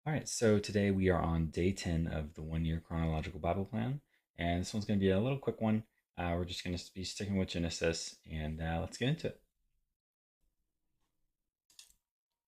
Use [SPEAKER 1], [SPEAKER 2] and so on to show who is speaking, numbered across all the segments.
[SPEAKER 1] All right, so today we are on day 10 of the 1 year chronological Bible plan, and this one's going to be a little quick one. We're just going to be sticking with Genesis, and let's get into it.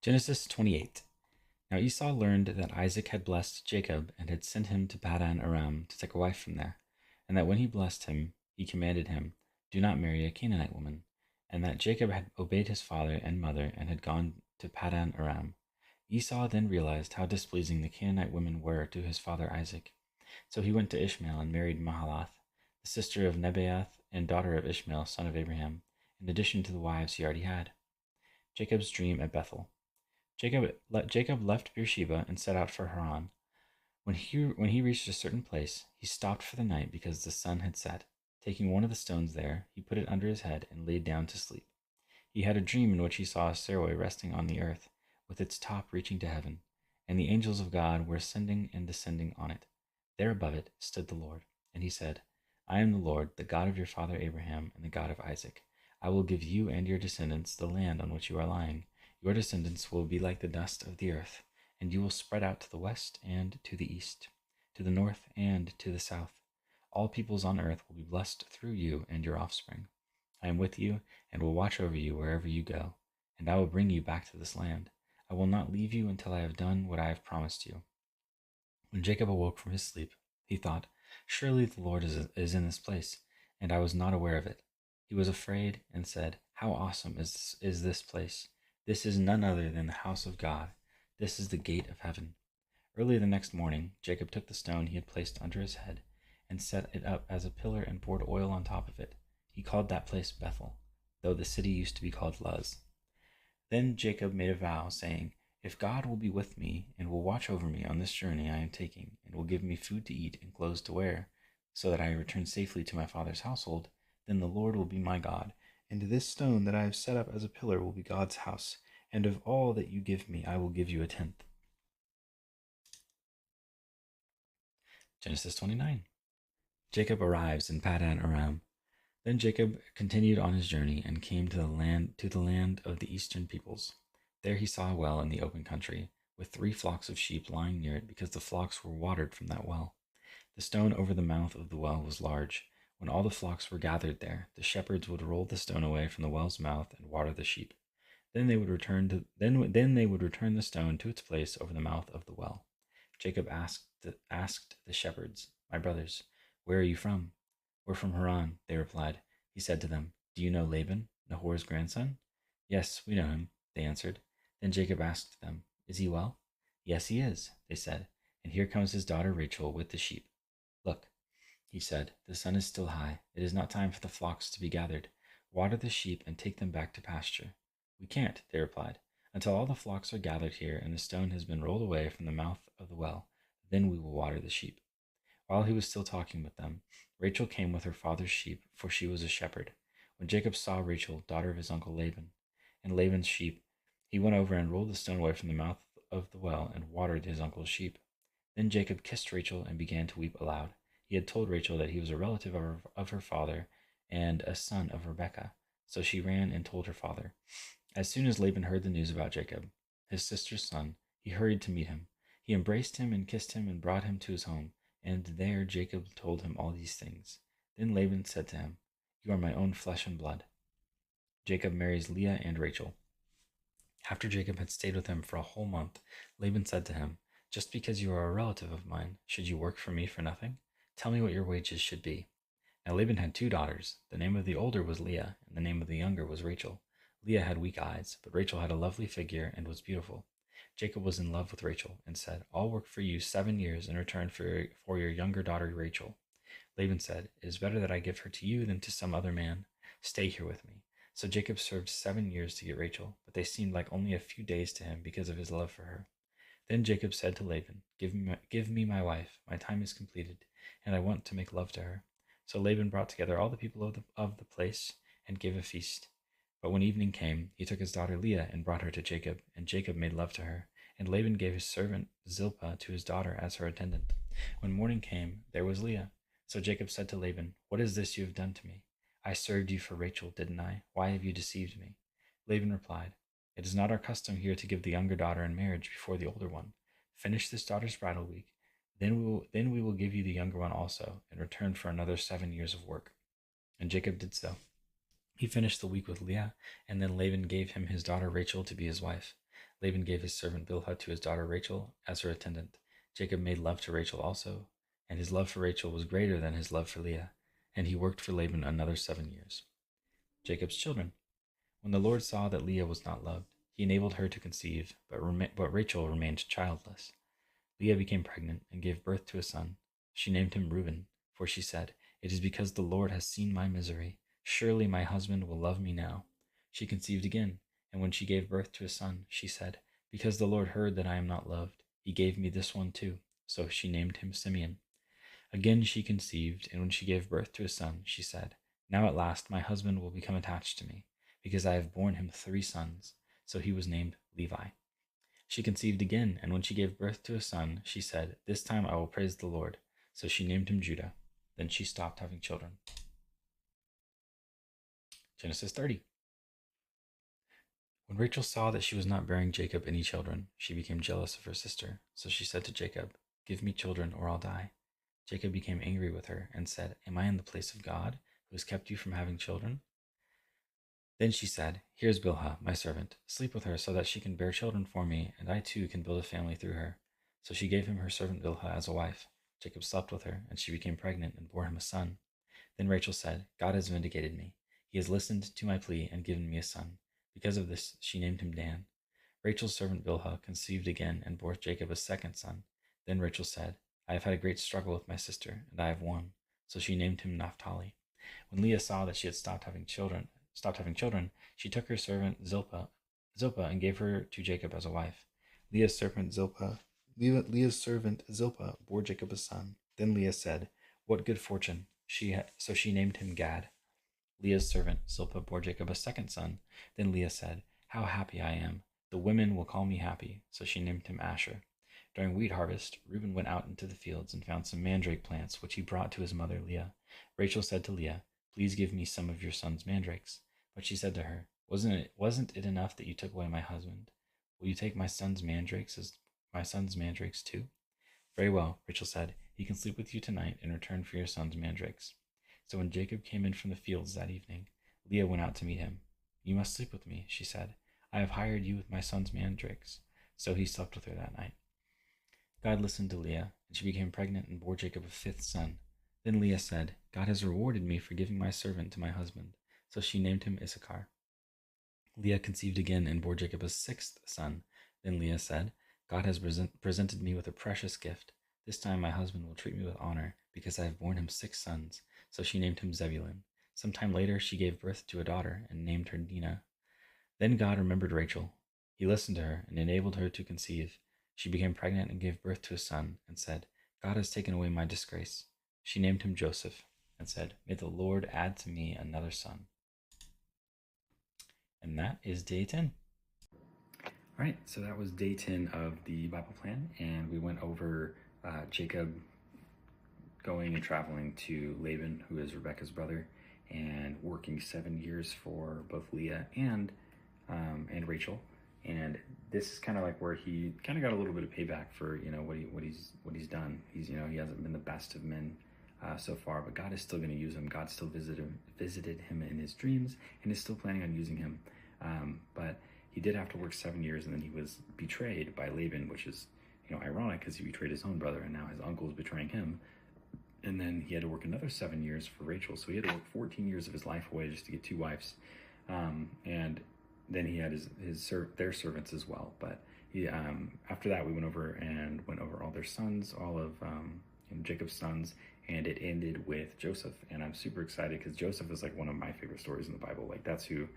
[SPEAKER 1] Genesis 28. Now Esau learned that Isaac had blessed Jacob and had sent him to Padan Aram to take a wife from there, and that when he blessed him, he commanded him, "Do not marry a Canaanite woman," and that Jacob had obeyed his father and mother and had gone to Padan Aram. Esau then realized how displeasing the Canaanite women were to his father Isaac. So he went to Ishmael and married Mahalath, the sister of Nebaioth and daughter of Ishmael, son of Abraham, in addition to the wives he already had. Jacob's dream at Bethel. Jacob left Beersheba and set out for Haran. When he reached a certain place, he stopped for the night because the sun had set. Taking one of the stones there, he put it under his head and laid down to sleep. He had a dream in which he saw a stairway resting on the earth, with its top reaching to heaven, and the angels of God were ascending and descending on it. There above it stood the Lord, and he said, "I am the Lord, the God of your father Abraham and the God of Isaac. I will give you and your descendants the land on which you are lying. Your descendants will be like the dust of the earth, and you will spread out to the west and to the east, to the north and to the south. All peoples on earth will be blessed through you and your offspring. I am with you and will watch over you wherever you go, and I will bring you back to this land. I will not leave you until I have done what I have promised you." When Jacob awoke from his sleep, he thought, "Surely the Lord is in this place, and I was not aware of it." He was afraid and said, "How awesome is this place! This is none other than the house of God. This is the gate of heaven." Early the next morning, Jacob took the stone he had placed under his head and set it up as a pillar and poured oil on top of it. He called that place Bethel, though the city used to be called Luz. Then Jacob made a vow, saying, "If God will be with me and will watch over me on this journey I am taking, and will give me food to eat and clothes to wear, so that I return safely to my father's household, then the Lord will be my God, and this stone that I have set up as a pillar will be God's house, and of all that you give me I will give you a tenth." Genesis 29. Jacob arrives in Padan Aram. Then Jacob continued on his journey and came to the land of the eastern peoples. There he saw a well in the open country, with 3 flocks of sheep lying near it because the flocks were watered from that well. The stone over the mouth of the well was large. When all the flocks were gathered there, the shepherds would roll the stone away from the well's mouth and water the sheep. Then they would return the stone to its place over the mouth of the well. Jacob asked the shepherds, "My brothers, where are you from?" "We're from Haran," they replied. He said to them, "Do you know Laban, Nahor's grandson?" "Yes, we know him," they answered. Then Jacob asked them, "Is he well?" "Yes, he is," they said, "and here comes his daughter Rachel with the sheep." "Look," he said, "the sun is still high. It is not time for the flocks to be gathered. Water the sheep and take them back to pasture." "We can't," they replied, "until all the flocks are gathered here and the stone has been rolled away from the mouth of the well. Then we will water the sheep." While he was still talking with them, Rachel came with her father's sheep, for she was a shepherd. When Jacob saw Rachel, daughter of his uncle Laban, and Laban's sheep, he went over and rolled the stone away from the mouth of the well and watered his uncle's sheep. Then Jacob kissed Rachel and began to weep aloud. He had told Rachel that he was a relative of her father and a son of Rebekah, so she ran and told her father. As soon as Laban heard the news about Jacob, his sister's son, he hurried to meet him. He embraced him and kissed him and brought him to his home, and there Jacob told him all these things. Then Laban said to him, "You are my own flesh and blood." Jacob marries Leah and Rachel. After Jacob had stayed with him for a whole month, Laban said to him, "Just because you are a relative of mine, should you work for me for nothing? Tell me what your wages should be." Now Laban had 2 daughters. The name of the older was Leah, and the name of the younger was Rachel. Leah had weak eyes, but Rachel had a lovely figure and was beautiful. Jacob was in love with Rachel and said, "I'll work for you 7 years in return for your younger daughter Rachel." Laban said, "It is better that I give her to you than to some other man. Stay here with me." So Jacob served 7 years to get Rachel, but they seemed like only a few days to him because of his love for her. Then Jacob said to Laban, Give me my wife. My time is completed, and I want to make love to her." So Laban brought together all the people of the place and gave a feast. But when evening came, he took his daughter Leah and brought her to Jacob, and Jacob made love to her. And Laban gave his servant Zilpah to his daughter as her attendant. When morning came, there was Leah. So Jacob said to Laban, "What is this you have done to me? I served you for Rachel, didn't I? Why have you deceived me?" Laban replied, "It is not our custom here to give the younger daughter in marriage before the older one. Finish this daughter's bridal week. Then we will give you the younger one also, in return for another 7 years of work. And Jacob did so. He finished the week with Leah, and then Laban gave him his daughter Rachel to be his wife. Laban gave his servant Bilhah to his daughter Rachel as her attendant. Jacob made love to Rachel also, and his love for Rachel was greater than his love for Leah, and he worked for Laban another 7 years. Jacob's children. When the Lord saw that Leah was not loved, he enabled her to conceive, but Rachel remained childless. Leah became pregnant and gave birth to a son. She named him Reuben, for she said, "It is because the Lord has seen my misery. Surely my husband will love me now." She conceived again, and when she gave birth to a son, she said, "Because the Lord heard that I am not loved, he gave me this one too." So she named him Simeon. Again she conceived, and when she gave birth to a son, she said, "Now at last my husband will become attached to me, because I have borne him 3 sons." So he was named Levi. She conceived again, and when she gave birth to a son, she said, "This time I will praise the Lord." So she named him Judah. Then she stopped having children. Genesis 30. When Rachel saw that she was not bearing Jacob any children, she became jealous of her sister. So she said to Jacob, "Give me children, or I'll die." Jacob became angry with her and said, "Am I in the place of God, who has kept you from having children?" Then she said, "Here's Bilhah, my servant. Sleep with her so that she can bear children for me, and I too can build a family through her." So she gave him her servant Bilhah as a wife. Jacob slept with her, and she became pregnant and bore him a son. Then Rachel said, "God has vindicated me. He has listened to my plea and given me a son." Because of this, she named him Dan. Rachel's servant Bilhah conceived again and bore Jacob a second son. Then Rachel said, "I have had a great struggle with my sister, and I have won." So she named him Naphtali. When Leah saw that she had stopped having children, she took her servant Zilpah, and gave her to Jacob as a wife. Leah's servant Zilpah bore Jacob a son. Then Leah said, "What good fortune!" So she named him Gad. Leah's servant Zilpah bore Jacob a second son. Then Leah said, "How happy I am! The women will call me happy." So she named him Asher. During wheat harvest, Reuben went out into the fields and found some mandrake plants, which he brought to his mother Leah. Rachel said to Leah, "Please give me some of your son's mandrakes." But she said to her, Wasn't it enough that you took away my husband? Will you take my son's mandrakes too?" "Very well," Rachel said. "He can sleep with you tonight in return for your son's mandrakes." So when Jacob came in from the fields that evening, Leah went out to meet him. "You must sleep with me," she said. "I have hired you with my son's mandrakes." So he slept with her that night. God listened to Leah, and she became pregnant and bore Jacob a fifth son. Then Leah said, "God has rewarded me for giving my servant to my husband." So she named him Issachar. Leah conceived again and bore Jacob a sixth son. Then Leah said, "God has presented me with a precious gift. This time my husband will treat me with honor, because I have borne him 6 sons." So she named him Zebulun. Some time later she gave birth to a daughter and named her Dinah. Then God remembered Rachel. He listened to her and enabled her to conceive. She became pregnant and gave birth to a son, and said, "God has taken away my disgrace." She named him Joseph, and said, "May the Lord add to me another son." And that is day 10. All right, so that was day 10 of the Bible plan, and we went over Jacob going and traveling to Laban, who is Rebekah's brother, and working 7 years for both Leah and Rachel. And this is kind of like where he kind of got a little bit of payback for what he's done. He hasn't been the best of men so far, but God is still going to use him. God still visited him in his dreams, and is still planning on using him. But he did have to work 7 years, and then he was betrayed by Laban, which is ironic because he betrayed his own brother, and now his uncle is betraying him. And then he had to work another 7 years for Rachel, so he had to work 14 years of his life away just to get 2 wives. And then he had their servants as well. But he after that, we went over all their sons, all of Jacob's sons, and it ended with Joseph. And I'm super excited because Joseph is like one of my favorite stories in the Bible. Like that's who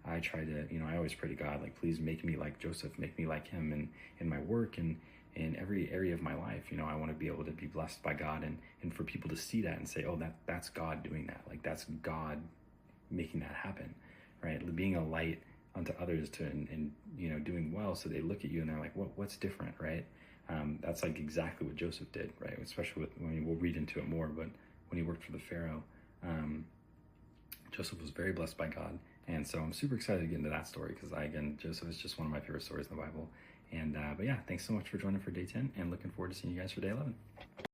[SPEAKER 1] I try to, I always pray to God, like, please make me like Joseph, make me like him in my work and in every area of my life. I want to be able to be blessed by God, and for people to see that and say, oh, that's God doing that. Like that's God making that happen, right? Being a light unto others and doing well, so they look at you and they're like, what's different, right? That's like exactly what Joseph did, right? Especially we'll read into it more, but when he worked for the Pharaoh, Joseph was very blessed by God. And so I'm super excited to get into that story because, Joseph is just one of my favorite stories in the Bible. And but yeah, thanks so much for joining for day 10, and looking forward to seeing you guys for day 11.